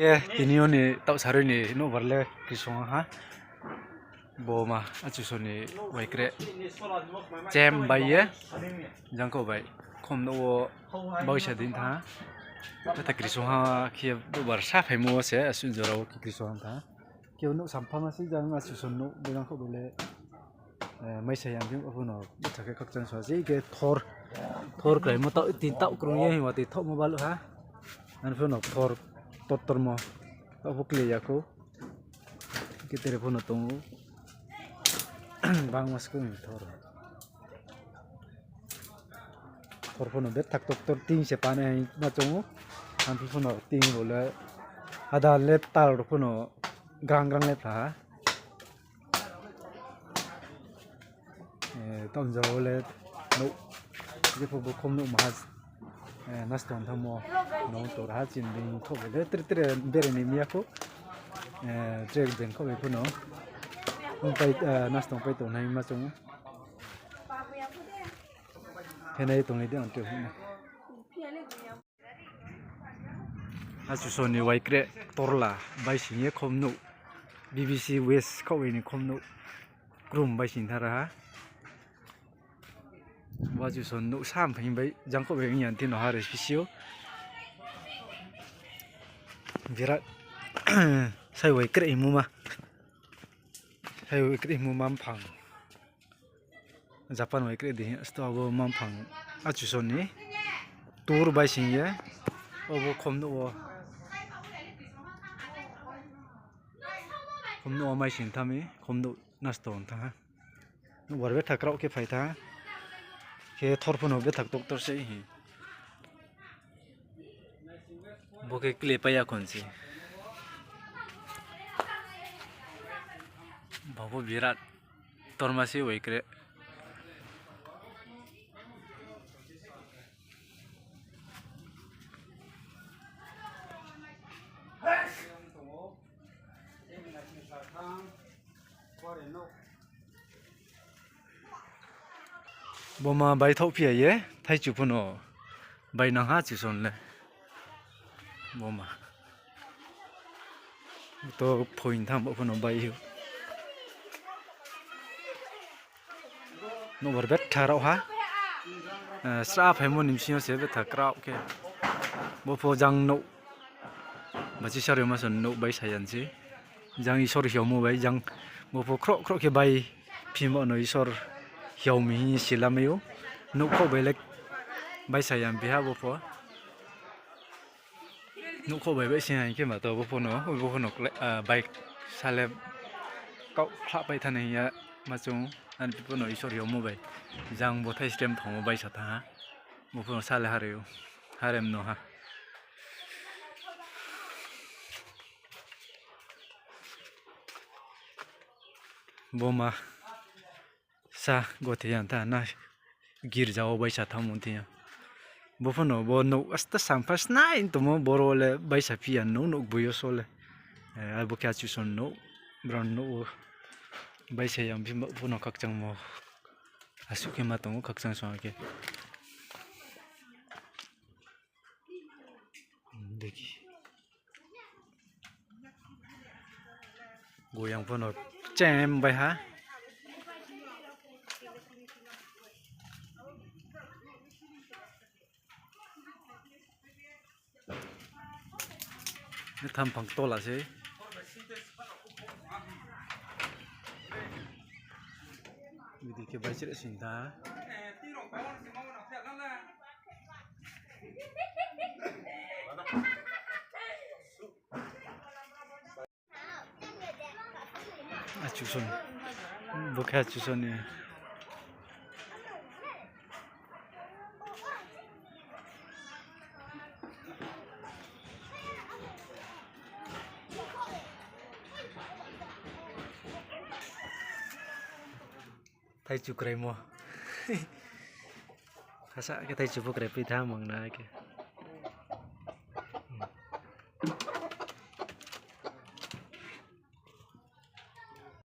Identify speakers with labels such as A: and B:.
A: Tini ni tau saru ni no barle kisong ha bo ma achu so ni wai kre chem bai ye jang ko bai khom no wo bai sa din tha ta kisong ha khi bo bar sa phai mo se asu joro kisong tha kyo no sampha ma si jang achu so no bo jang ko bole mai sa yang bu no ta ke kak chang so ji ke thor kai mo tau tin tau krong ye wa ti thok mo balu ha an phu no thor totor mo aku kli aku ki telepon tunggu bang mas ko thor phone bet tak tor ting se pane ma chungu an phone ting bole ada le tal ro phone grang grang le tha tom jo le no je phu khom no ma naston thamo no tor ha chin ding tho le tre bere ni mi aku trek den ko be phuno pai naston pai to nai ma chung henai to ni de on tu asu so ni wai kre torla bai singe khom no BBC West ko ni khom no grum bai sin thara ha waju son no sam phai bai jang ko be nyan tin no ha re fisio virat sai wai kre mu ma sai wai kre mu mam phang Japan wai kre de sto bo mam phang achu son ni tur bai sin ye obo khom no mai sin thami khom no naston tha no warbe thakrau ke phai tha ke thor phono be thak tok tor se hi boke kle pa ya kon si babu virat tormasi wai kre boma bai thau phi ye thai chu phono bai na ha chu son le boma to phoin tham bo phono bai hu no bar bet tharau ha sra phai mo nim sio se bet thakrau ke bo pho jang no ba chi sar ma son no bai sayan si jang isor hiau mo bai jang bo pho khro ke bai phi mo no isor hiau mi silameu no kho bai lek bai sayam bi ha bo pho no kho bai sian ke ma to bo pho no bai sale kau kha bai than ya ma chung an pi pho no isor hiau mo bai jang bo thai stem thong bai sa tha bo pho sale hareu harem no ha boma sa gotian ta na gir jawo bai sa thamun ti bo phono bo no asta sampas nai to mo borole bai sa pi an no buyo sole albo kya chu son no brown no bai sa yam bi phono kak chang mo asu ke ma to kak chang so ke dekhi goyang phono chem bai ha tham phang to la se video ke bai chire sin da achu son bokha achu son ni thai chu krai mo khasa cái thai chu krai pi tha mang na ke